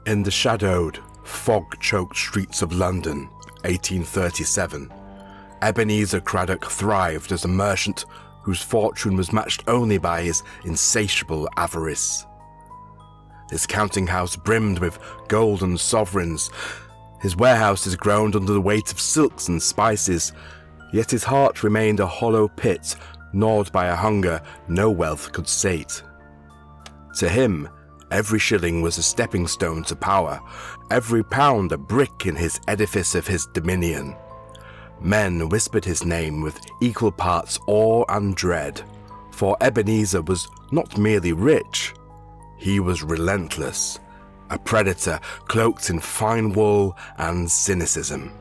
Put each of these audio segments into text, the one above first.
In the shadowed, fog-choked streets of London, 1837, Ebenezer Craddock thrived as a merchant whose fortune was matched only by his insatiable avarice. His counting house brimmed with golden sovereigns, his warehouses groaned under the weight of silks and spices, yet his heart remained a hollow pit gnawed by a hunger no wealth could sate. To him, every shilling was a stepping stone to power, every pound a brick in his edifice of his dominion. Men whispered his name with equal parts awe and dread, for Ebenezer was not merely rich, he was relentless, a predator cloaked in fine wool and cynicism.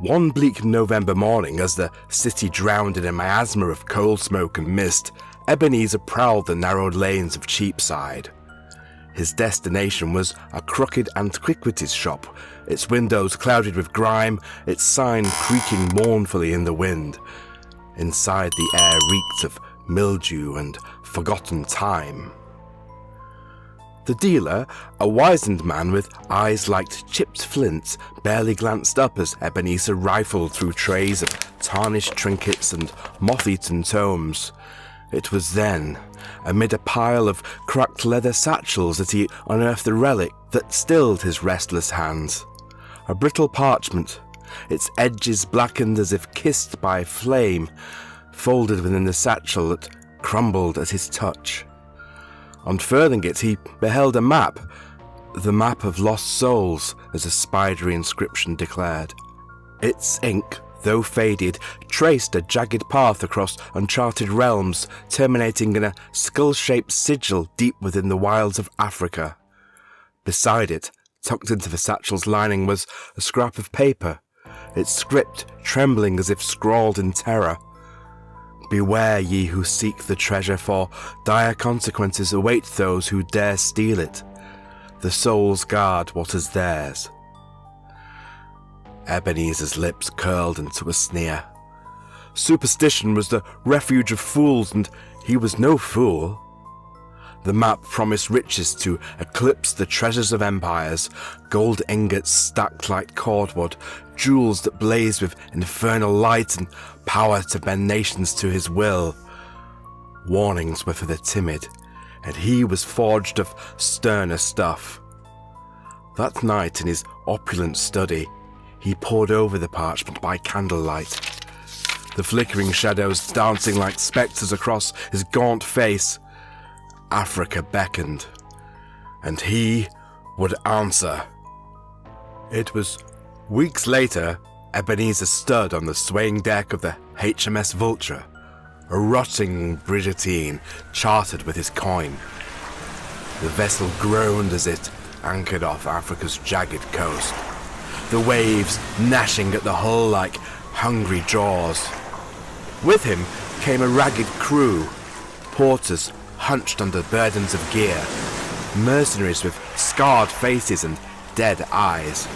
One bleak November morning, as the city drowned in a miasma of coal smoke and mist, Ebenezer prowled the narrow lanes of Cheapside. His destination was a crooked antiquities shop, its windows clouded with grime, its sign creaking mournfully in the wind. Inside, the air reeked of mildew and forgotten time. The dealer, a wizened man with eyes like chipped flint, barely glanced up as Ebenezer rifled through trays of tarnished trinkets and moth-eaten tomes. It was then, amid a pile of cracked leather satchels, that he unearthed a relic that stilled his restless hands. A brittle parchment, its edges blackened as if kissed by flame, folded within the satchel that crumbled at his touch. Unfurling it, he beheld a map, the map of lost souls, as a spidery inscription declared. Its ink, though faded, traced a jagged path across uncharted realms, terminating in a skull-shaped sigil deep within the wilds of Africa. Beside it, tucked into the satchel's lining, was a scrap of paper, its script trembling as if scrawled in terror. Beware ye who seek the treasure, for dire consequences await those who dare steal it. The souls guard what is theirs. Ebenezer's lips curled into a sneer. Superstition was the refuge of fools, and he was no fool. The map promised riches to eclipse the treasures of empires, gold ingots stacked like cordwood, jewels that blazed with infernal light, and power to bend nations to his will. Warnings were for the timid, and he was forged of sterner stuff. That night, in his opulent study, he pored over the parchment by candlelight, the flickering shadows dancing like spectres across his gaunt face. Africa beckoned, and he would answer. It was weeks later, Ebenezer stood on the swaying deck of the HMS Vulture, a rotting brigantine chartered with his coin. The vessel groaned as it anchored off Africa's jagged coast, the waves gnashing at the hull like hungry jaws. With him came a ragged crew, porters hunched under burdens of gear, mercenaries with scarred faces and dead eyes,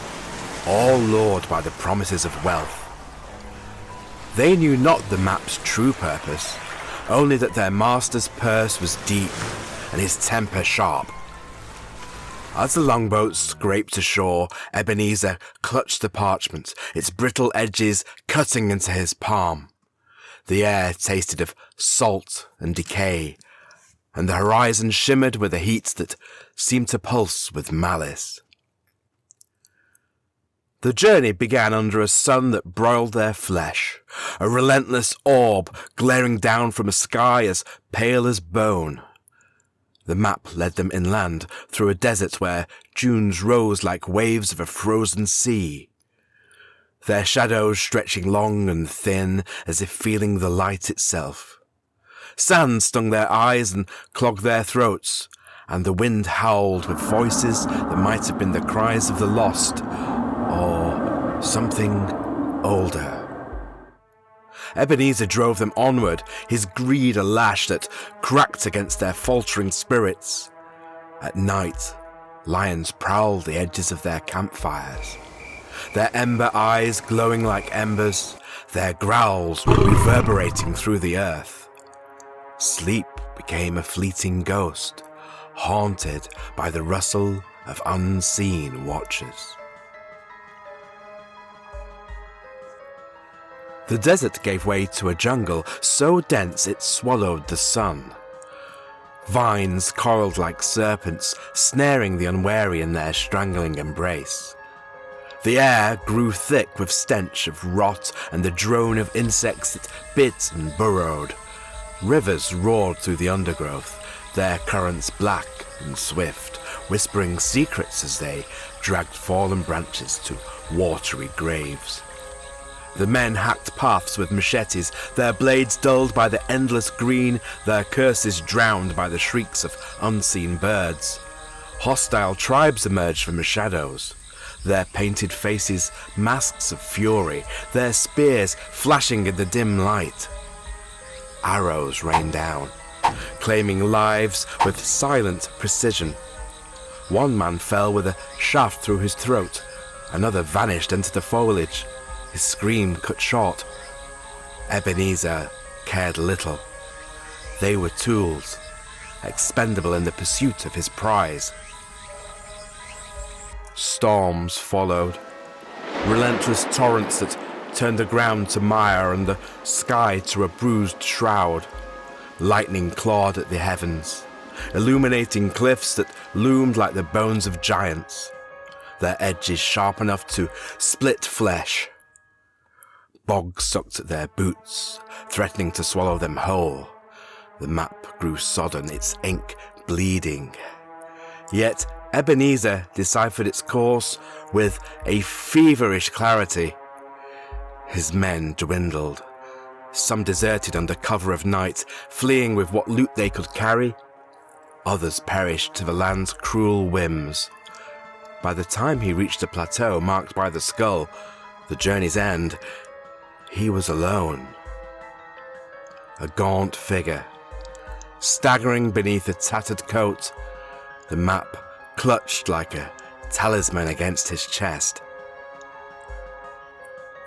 all lured by the promises of wealth. They knew not the map's true purpose, only that their master's purse was deep and his temper sharp. As the longboat scraped ashore, Ebenezer clutched the parchment, its brittle edges cutting into his palm. The air tasted of salt and decay, and the horizon shimmered with a heat that seemed to pulse with malice. The journey began under a sun that broiled their flesh, a relentless orb glaring down from a sky as pale as bone. The map led them inland through a desert where dunes rose like waves of a frozen sea, their shadows stretching long and thin as if feeling the light itself. Sand stung their eyes and clogged their throats, and the wind howled with voices that might have been the cries of the lost, or something older. Ebenezer drove them onward, his greed a lash that cracked against their faltering spirits. At night, lions prowled the edges of their campfires, their ember eyes glowing like embers, their growls reverberating through the earth. Sleep became a fleeting ghost, haunted by the rustle of unseen watchers. The desert gave way to a jungle so dense it swallowed the sun. Vines coiled like serpents, snaring the unwary in their strangling embrace. The air grew thick with stench of rot and the drone of insects that bit and burrowed. Rivers roared through the undergrowth, their currents black and swift, whispering secrets as they dragged fallen branches to watery graves. The men hacked paths with machetes, their blades dulled by the endless green, their curses drowned by the shrieks of unseen birds. Hostile tribes emerged from the shadows, their painted faces masks of fury, their spears flashing in the dim light. Arrows rained down, claiming lives with silent precision. One man fell with a shaft through his throat, another vanished into the foliage, his scream cut short. Ebenezer cared little. They were tools, expendable in the pursuit of his prize. Storms followed, relentless torrents that turned the ground to mire and the sky to a bruised shroud. Lightning clawed at the heavens, illuminating cliffs that loomed like the bones of giants, their edges sharp enough to split flesh. Bogs sucked at their boots, threatening to swallow them whole. The map grew sodden, its ink bleeding. Yet Ebenezer deciphered its course with a feverish clarity. His men dwindled. Some deserted under cover of night, fleeing with what loot they could carry. Others perished to the land's cruel whims. By the time he reached a plateau marked by the skull, the journey's end, he was alone. A gaunt figure, staggering beneath a tattered coat, the map clutched like a talisman against his chest.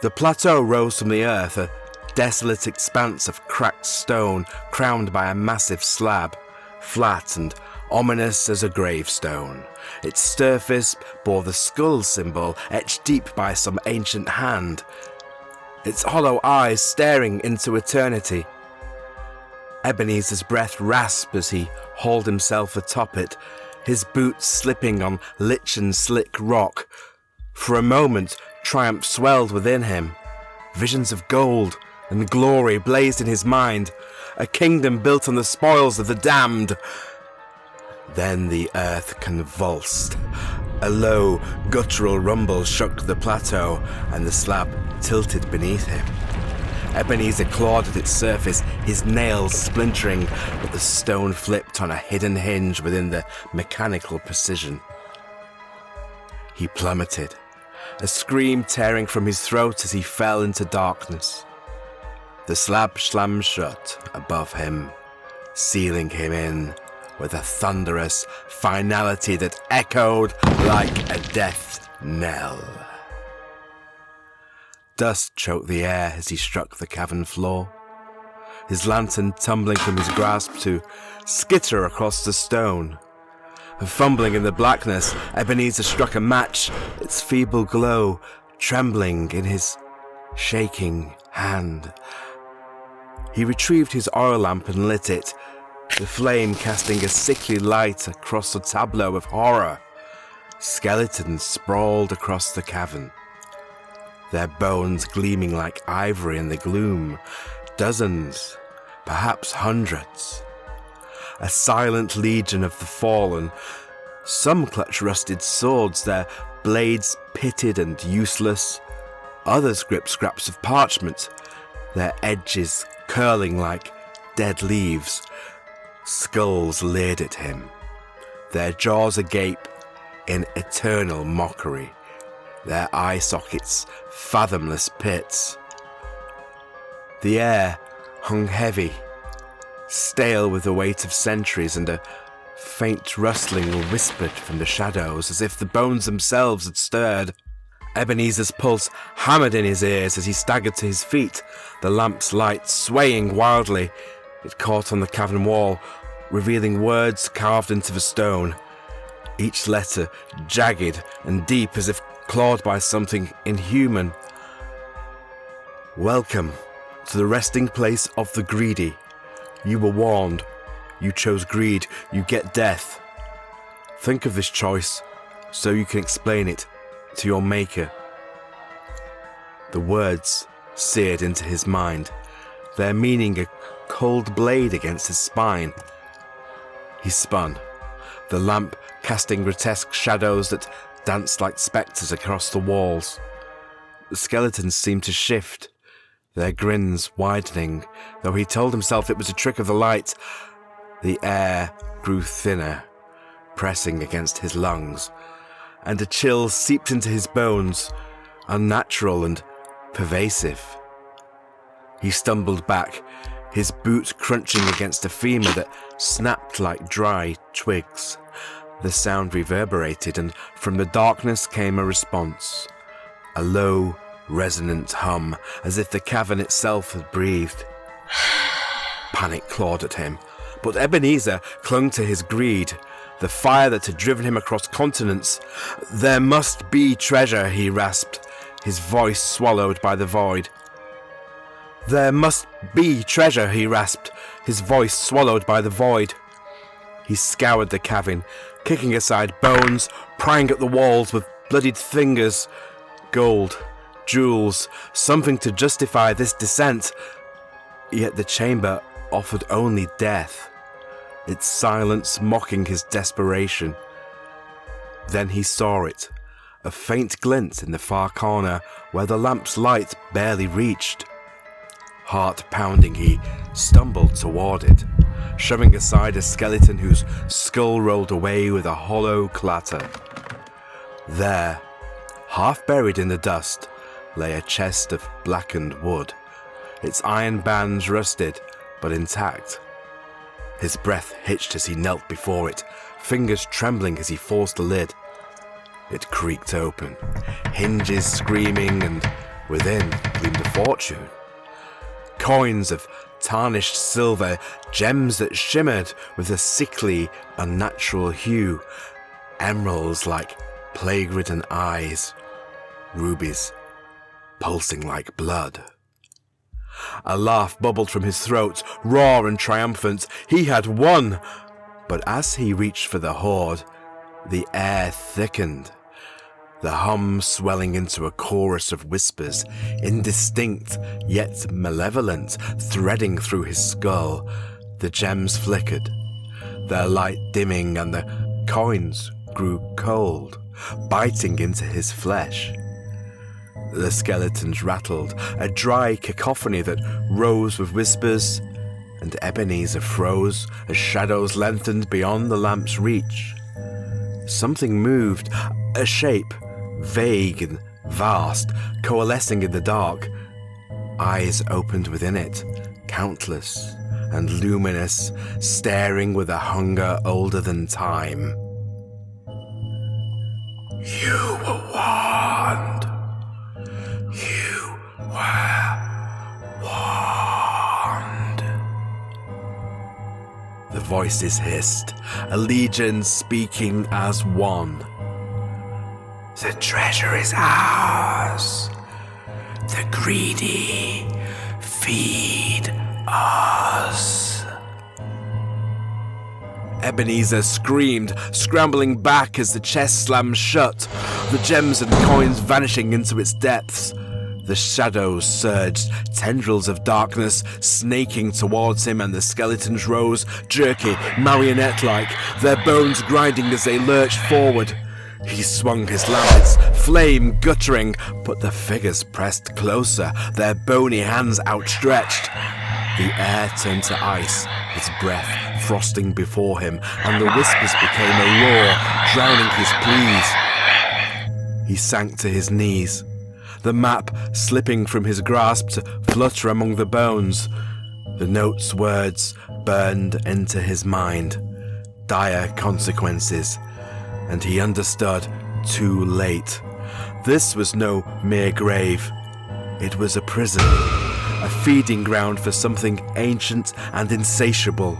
The plateau rose from the earth, a desolate expanse of cracked stone crowned by a massive slab, flat and ominous as a gravestone. Its surface bore the skull symbol etched deep by some ancient hand, its hollow eyes staring into eternity. Ebenezer's breath rasped as he hauled himself atop it, his boots slipping on lichen-slick rock. For a moment, triumph swelled within him. Visions of gold and glory blazed in his mind, a kingdom built on the spoils of the damned. Then the earth convulsed. A low, guttural rumble shook the plateau, and the slab tilted beneath him. Ebenezer clawed at its surface, his nails splintering, but the stone flipped on a hidden hinge within the mechanical precision. He plummeted, a scream tearing from his throat as he fell into darkness. The slab slammed shut above him, sealing him in with a thunderous finality that echoed like a death knell. Dust choked the air as he struck the cavern floor, his lantern tumbling from his grasp to skitter across the stone. Fumbling in the blackness, Ebenezer struck a match, its feeble glow trembling in his shaking hand. He retrieved his oil lamp and lit it, the flame casting a sickly light across a tableau of horror. Skeletons sprawled across the cavern, their bones gleaming like ivory in the gloom. Dozens, perhaps hundreds. A silent legion of the fallen. Some clutch rusted swords, their blades pitted and useless. Others grip scraps of parchment, their edges curling like dead leaves. Skulls leered at him, their jaws agape in eternal mockery, their eye sockets fathomless pits. The air hung heavy, stale with the weight of centuries, and a faint rustling whispered from the shadows as if the bones themselves had stirred. Ebenezer's pulse hammered in his ears as he staggered to his feet, the lamp's light swaying wildly. It caught on the cavern wall, revealing words carved into the stone, each letter jagged and deep as if clawed by something inhuman. Welcome to the resting place of the greedy. You were warned. You chose greed. You get death. Think of this choice so you can explain it to your maker. The words seared into his mind, their meaning a cold blade against his spine. He spun, the lamp casting grotesque shadows that danced like spectres across the walls. The skeletons seemed to shift, their grins widening, though he told himself it was a trick of the light. The air grew thinner, pressing against his lungs, and a chill seeped into his bones, unnatural and pervasive. He stumbled back, his boot crunching against a femur that snapped like dry twigs. The sound reverberated, and from the darkness came a response, a low, resonant hum, as if the cavern itself had breathed. Panic clawed at him, but Ebenezer clung to his greed, the fire that had driven him across continents. There must be treasure, he rasped, his voice swallowed by the void. There must be treasure, he rasped, his voice swallowed by the void. He scoured the cavern, kicking aside bones, prying at the walls with bloodied fingers. Gold, jewels, something to justify this descent. Yet the chamber offered only death, its silence mocking his desperation. Then he saw it, a faint glint in the far corner where the lamp's light barely reached. Heart pounding, he stumbled toward it, shoving aside a skeleton whose skull rolled away with a hollow clatter. There, half buried in the dust, lay a chest of blackened wood, its iron bands rusted but intact. His breath hitched as he knelt before it, fingers trembling as he forced the lid. It creaked open, hinges screaming, and within gleamed a fortune. Coins of tarnished silver, gems that shimmered with a sickly, unnatural hue, emeralds like plague-ridden eyes, rubies pulsing like blood. A laugh bubbled from his throat, raw and triumphant. He had won! But as he reached for the hoard, the air thickened, the hum swelling into a chorus of whispers, indistinct yet malevolent, threading through his skull. The gems flickered, their light dimming, and the coins grew cold, biting into his flesh. The skeletons rattled, a dry cacophony that rose with whispers, and Ebenezer froze as shadows lengthened beyond the lamp's reach. Something moved, a shape, vague and vast, coalescing in the dark. Eyes opened within it, countless and luminous, staring with a hunger older than time. You were warned. You were warned. The voices hissed, a legion speaking as one. The treasure is ours. The greedy feed us. Ebenezer screamed, scrambling back as the chest slammed shut, the gems and coins vanishing into its depths. The shadows surged, tendrils of darkness snaking towards him, and the skeletons rose, jerky, marionette-like, their bones grinding as they lurched forward. He swung his lamp, its flame guttering, but the figures pressed closer, their bony hands outstretched. The air turned to ice, his breath frosting before him, and the whispers became a roar, drowning his pleas. He sank to his knees, the map slipping from his grasp to flutter among the bones. The note's words burned into his mind, dire consequences, and he understood too late. This was no mere grave. It was a prison, a feeding ground for something ancient and insatiable.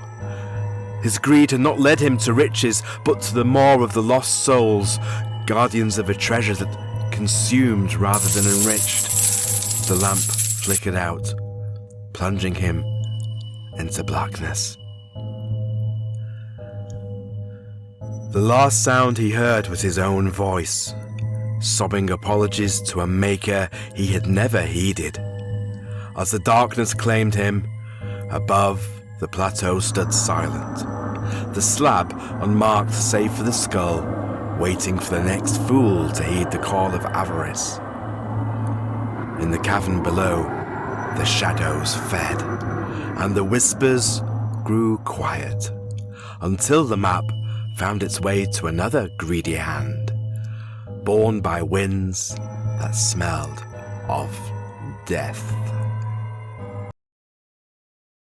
His greed had not led him to riches, but to the maw of the lost souls, guardians of a treasure that consumed rather than enriched. The lamp flickered out, plunging him into blackness. The last sound he heard was his own voice, sobbing apologies to a maker he had never heeded. As the darkness claimed him, above the plateau stood silent, the slab unmarked save for the skull, waiting for the next fool to heed the call of avarice. In the cavern below, the shadows fed, and the whispers grew quiet, until the map found its way to another greedy hand, borne by winds that smelled of death.